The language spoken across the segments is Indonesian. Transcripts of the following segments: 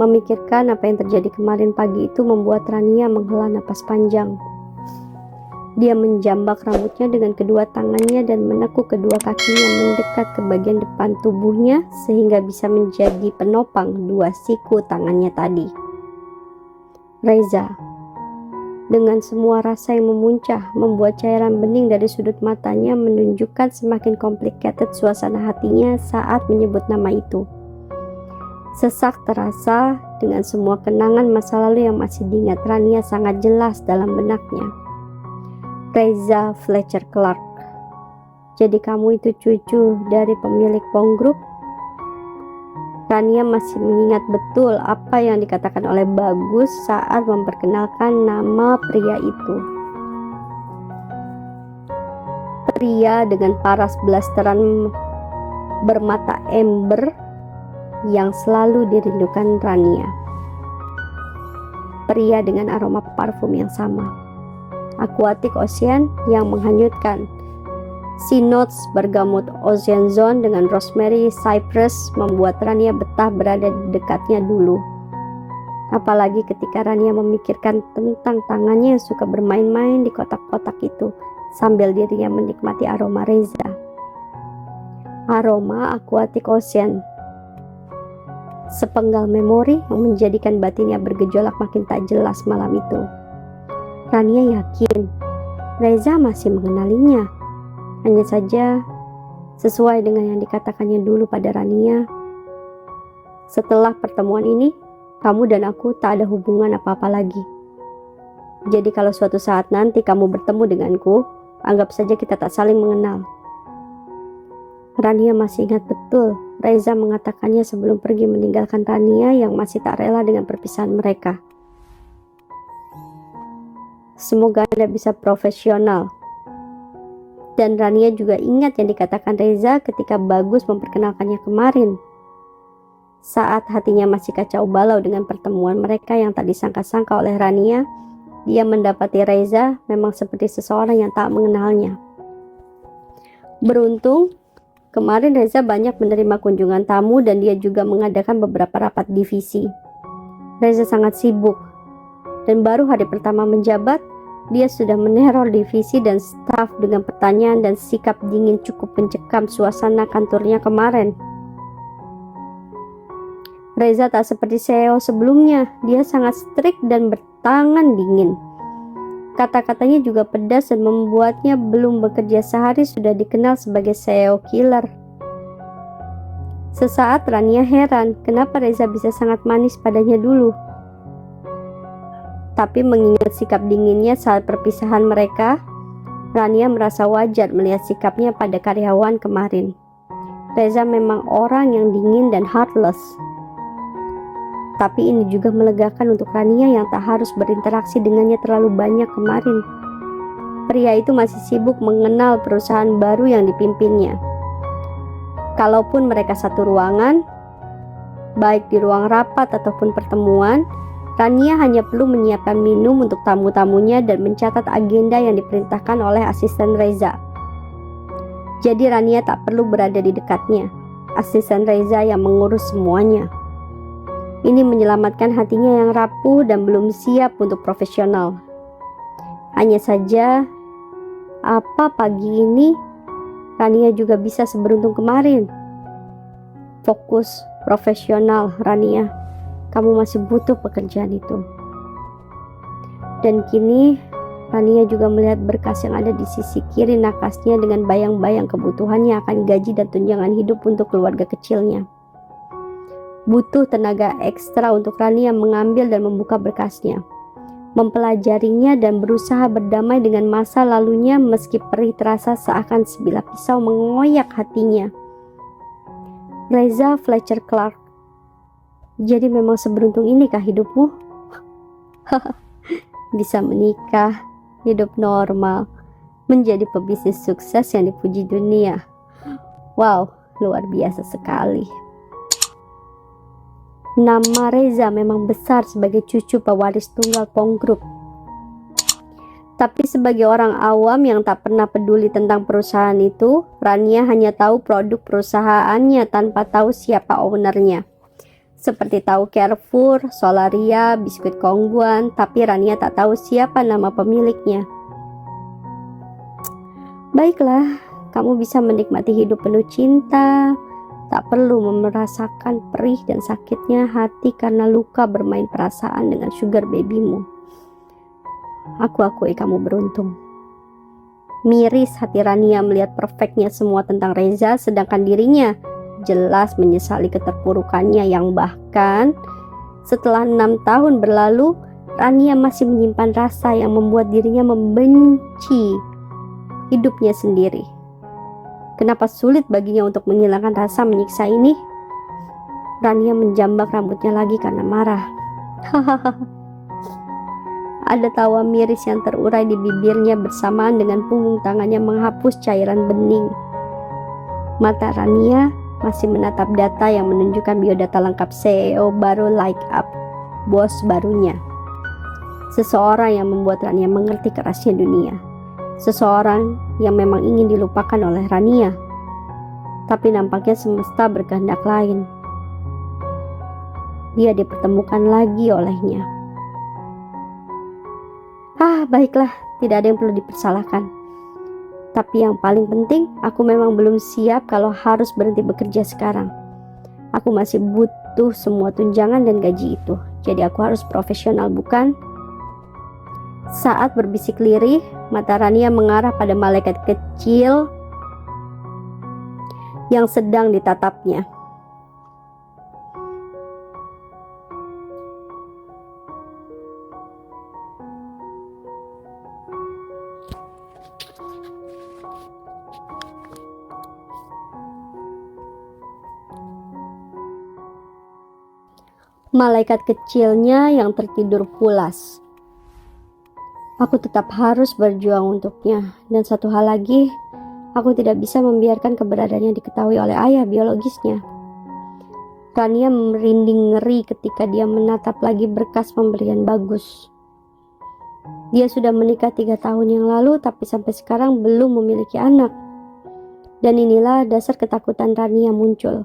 Memikirkan apa yang terjadi kemarin pagi itu membuat Rania menghela napas panjang. Dia menjambak rambutnya dengan kedua tangannya dan menekuk kedua kakinya mendekat ke bagian depan tubuhnya sehingga bisa menjadi penopang dua siku tangannya tadi. Reza, dengan semua rasa yang memuncah, membuat cairan bening dari sudut matanya menunjukkan semakin complicated suasana hatinya saat menyebut nama itu. Sesak terasa dengan semua kenangan masa lalu yang masih diingat Rania sangat jelas dalam benaknya. Reza Fletcher Clark. Jadi kamu itu cucu dari pemilik Pong Group? Rania masih mengingat betul apa yang dikatakan oleh Bagus saat memperkenalkan nama pria itu. Pria dengan paras blasteran bermata ember yang selalu dirindukan Rania. Pria dengan aroma parfum yang sama. Aquatic Ocean yang menghanyutkan. Sea Notes bergamot Ocean Zone dengan Rosemary Cypress membuat Rania betah berada di dekatnya dulu. Apalagi ketika Rania memikirkan tentang tangannya yang suka bermain-main di kotak-kotak itu sambil dirinya menikmati aroma Reza. Aroma Aquatic Ocean. Sepenggal memori yang menjadikan batinnya bergejolak makin tak jelas malam itu. Rania yakin Reza masih mengenalinya. Hanya saja sesuai dengan yang dikatakannya dulu pada Rania, setelah pertemuan ini, kamu dan aku tak ada hubungan apa-apa lagi. Jadi kalau suatu saat nanti kamu bertemu denganku, anggap saja kita tak saling mengenal. Rania masih ingat betul Reza mengatakannya sebelum pergi meninggalkan Rania yang masih tak rela dengan perpisahan mereka. Semoga Anda bisa profesional. Dan Rania juga ingat yang dikatakan Reza ketika Bagus memperkenalkannya kemarin. Saat hatinya masih kacau balau dengan pertemuan mereka yang tak disangka-sangka oleh Rania, dia mendapati Reza memang seperti seseorang yang tak mengenalnya. Beruntung, kemarin Reza banyak menerima kunjungan tamu dan dia juga mengadakan beberapa rapat divisi. Reza sangat sibuk, dan baru hari pertama menjabat, dia sudah meneror divisi dan staf dengan pertanyaan dan sikap dingin cukup mencekam suasana kantornya kemarin. Reza tak seperti CEO sebelumnya, dia sangat strict dan bertangan dingin. Kata-katanya juga pedas dan membuatnya belum bekerja sehari sudah dikenal sebagai CEO killer. Sesaat Rania heran kenapa Reza bisa sangat manis padanya dulu. Tapi mengingat sikap dinginnya saat perpisahan mereka, Rania merasa wajar melihat sikapnya pada karyawan kemarin. Reza memang orang yang dingin dan heartless. Tapi ini juga melegakan untuk Rania yang tak harus berinteraksi dengannya terlalu banyak kemarin. Pria itu masih sibuk mengenal perusahaan baru yang dipimpinnya. Kalaupun mereka satu ruangan, baik di ruang rapat ataupun pertemuan, Rania hanya perlu menyiapkan minum untuk tamu-tamunya dan mencatat agenda yang diperintahkan oleh asisten Reza. Jadi Rania tak perlu berada di dekatnya. Asisten Reza yang mengurus semuanya. Ini menyelamatkan hatinya yang rapuh dan belum siap untuk profesional. Hanya saja, apa pagi ini Rania juga bisa seberuntung kemarin? Fokus, profesional, Rania. Kamu masih butuh pekerjaan itu. Dan kini Rania juga melihat berkas yang ada di sisi kiri nakasnya dengan bayang-bayang kebutuhannya akan gaji dan tunjangan hidup untuk keluarga kecilnya. Butuh tenaga ekstra untuk Rania mengambil dan membuka berkasnya, mempelajarinya dan berusaha berdamai dengan masa lalunya meski perih terasa seakan sebilah pisau mengoyak hatinya. Reza Fletcher Clark. Jadi memang seberuntung inikah hidupmu? Bisa menikah, hidup normal, menjadi pebisnis sukses yang dipuji dunia. Wow, luar biasa sekali. Nama Reza memang besar sebagai cucu pewaris tunggal Pong Group. Tapi sebagai orang awam yang tak pernah peduli tentang perusahaan itu, Rania hanya tahu produk perusahaannya tanpa tahu siapa ownernya. seperti tahu Carrefour, Solaria, biskuit Kongguan, tapi Rania tak tahu siapa nama pemiliknya. Baiklah, kamu bisa menikmati hidup penuh cinta, tak perlu merasakan perih dan sakitnya hati karena luka bermain perasaan dengan sugar babymu. Aku akui kamu beruntung. Miris hati Rania melihat perfectnya semua tentang Reza, sedangkan dirinya jelas menyesali keterpurukannya yang bahkan setelah 6 tahun berlalu, Rania masih menyimpan rasa yang membuat dirinya membenci hidupnya sendiri. Kenapa sulit baginya untuk menghilangkan rasa menyiksa ini? Rania menjambak rambutnya lagi karena marah. Hahaha. Ada tawa miris yang terurai di bibirnya bersamaan dengan punggung tangannya menghapus cairan bening. Mata Rania masih menatap data yang menunjukkan biodata lengkap CEO baru Like Up, bos barunya. Seseorang yang membuat Rania mengerti kerasnya dunia. Seseorang yang memang ingin dilupakan oleh Rania. Tapi nampaknya semesta berkehendak lain. Dia dipertemukan lagi olehnya. Baiklah, tidak ada yang perlu dipersalahkan. Tapi yang paling penting, aku memang belum siap kalau harus berhenti bekerja sekarang. Aku masih butuh semua tunjangan dan gaji itu. Jadi aku harus profesional, bukan? Saat berbisik lirih, mata Rania mengarah pada malaikat kecil yang sedang ditatapnya. Malaikat kecilnya yang tertidur pulas. Aku tetap harus berjuang untuknya. Dan satu hal lagi, aku tidak bisa membiarkan keberadaannya diketahui oleh ayah biologisnya. Rania merinding ngeri ketika dia menatap lagi berkas pemberian bagus. Dia sudah menikah 3 tahun yang lalu, tapi sampai sekarang belum memiliki anak. Dan inilah dasar ketakutan Rania muncul.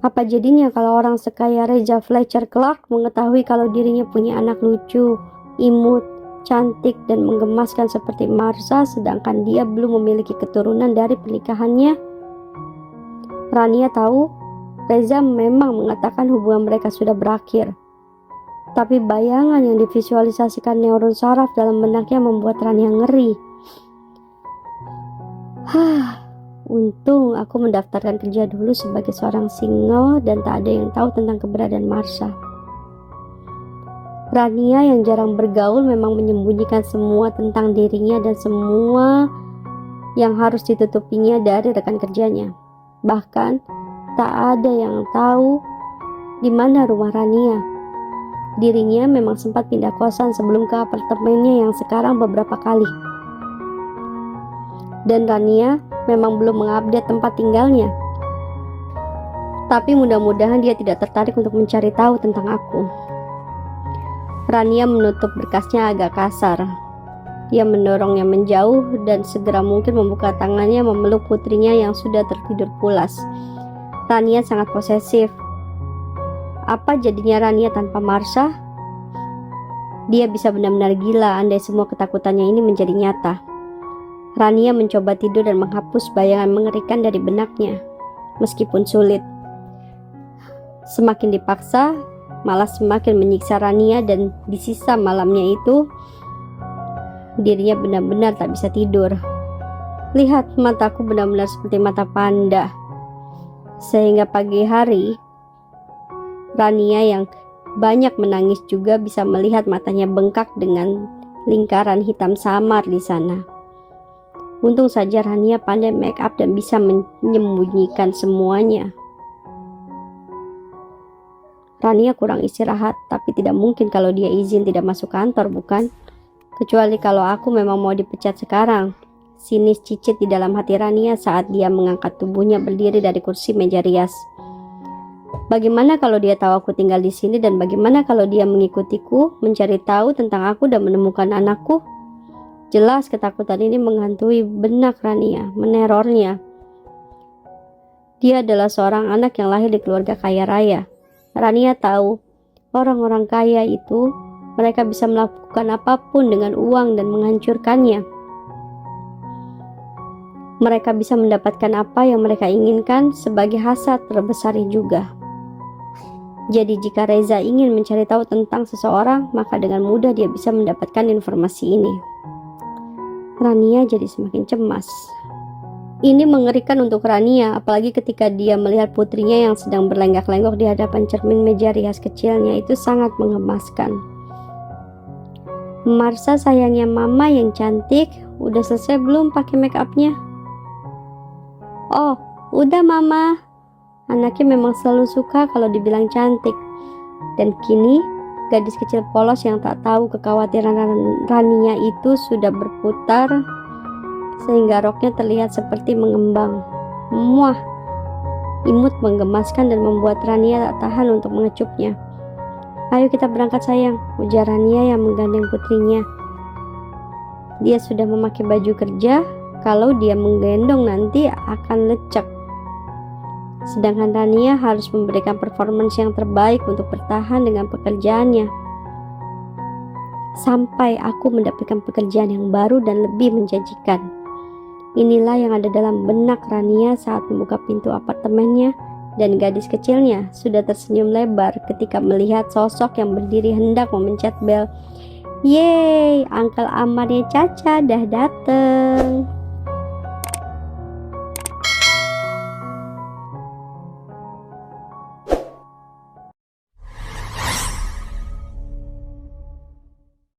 Apa jadinya kalau orang sekaya Reza Fletcher Clark mengetahui kalau dirinya punya anak lucu, imut, cantik, dan menggemaskan seperti Marsha, sedangkan dia belum memiliki keturunan dari pernikahannya? Rania tahu Reza memang mengatakan hubungan mereka sudah berakhir. Tapi bayangan yang divisualisasikan neuron saraf dalam benaknya membuat Rania ngeri. Untung aku mendaftarkan kerja dulu sebagai seorang single dan tak ada yang tahu tentang keberadaan Marsha. Rania yang jarang bergaul memang menyembunyikan semua tentang dirinya dan semua yang harus ditutupinya dari rekan kerjanya. Bahkan tak ada yang tahu di mana rumah Rania. Dirinya memang sempat pindah kosan sebelum ke apartemennya yang sekarang beberapa kali. Dan Rania memang belum mengupdate tempat tinggalnya. Tapi mudah-mudahan dia tidak tertarik untuk mencari tahu tentang aku. Rania menutup berkasnya agak kasar. Dia mendorongnya menjauh dan segera mungkin membuka tangannya memeluk putrinya yang sudah tertidur pulas. Rania sangat posesif. Apa jadinya Rania tanpa Marsha? Dia bisa benar-benar gila andai semua ketakutannya ini menjadi nyata. Rania mencoba tidur dan menghapus bayangan mengerikan dari benaknya, meskipun sulit. Semakin dipaksa, malah semakin menyiksa Rania, dan di sisa malamnya itu, dirinya benar-benar tak bisa tidur. Lihat, mataku benar-benar seperti mata panda. Sehingga pagi hari, Rania yang banyak menangis juga bisa melihat matanya bengkak dengan lingkaran hitam samar di sana. Untung saja Rania pandai make up dan bisa menyembunyikan semuanya. Rania kurang istirahat, tapi tidak mungkin kalau dia izin tidak masuk kantor, bukan? Kecuali kalau aku memang mau dipecat sekarang. Sinis cicit di dalam hati Rania saat dia mengangkat tubuhnya berdiri dari kursi meja rias. Bagaimana kalau dia tahu aku tinggal di sini, dan bagaimana kalau dia mengikutiku, mencari tahu tentang aku dan menemukan anakku? Jelas ketakutan ini menghantui benak Rania, menerornya. Dia adalah seorang anak yang lahir di keluarga kaya raya. Rania tahu orang-orang kaya itu mereka bisa melakukan apapun dengan uang dan menghancurkannya. Mereka bisa mendapatkan apa yang mereka inginkan sebagai hasrat terbesarnya juga. Jadi jika Reza ingin mencari tahu tentang seseorang, maka dengan mudah dia bisa mendapatkan informasi ini. Rania jadi semakin cemas. Ini mengerikan untuk Rania, apalagi ketika dia melihat putrinya yang sedang berlenggak-lenggok di hadapan cermin meja rias kecilnya. Itu sangat mengemaskan. Marsha sayangnya mama yang cantik, udah selesai belum pakai make upnya? Oh, udah mama. Anaknya memang selalu suka kalau dibilang cantik. Dan kini, gadis kecil polos yang tak tahu kekhawatiran Rania itu sudah berputar sehingga roknya terlihat seperti mengembang. Muah, imut menggemaskan dan membuat Rania tak tahan untuk mengecupnya. Ayo kita berangkat sayang, ujar Rania yang menggandeng putrinya. Dia sudah memakai baju kerja, kalau dia menggendong nanti akan lecek. Sedangkan Rania harus memberikan performance yang terbaik untuk bertahan dengan pekerjaannya. Sampai aku mendapatkan pekerjaan yang baru dan lebih menjanjikan. Inilah yang ada dalam benak Rania saat membuka pintu apartemennya, dan gadis kecilnya sudah tersenyum lebar ketika melihat sosok yang berdiri hendak memencet bel. Yeay, Uncle Amarnya Caca dah dateng.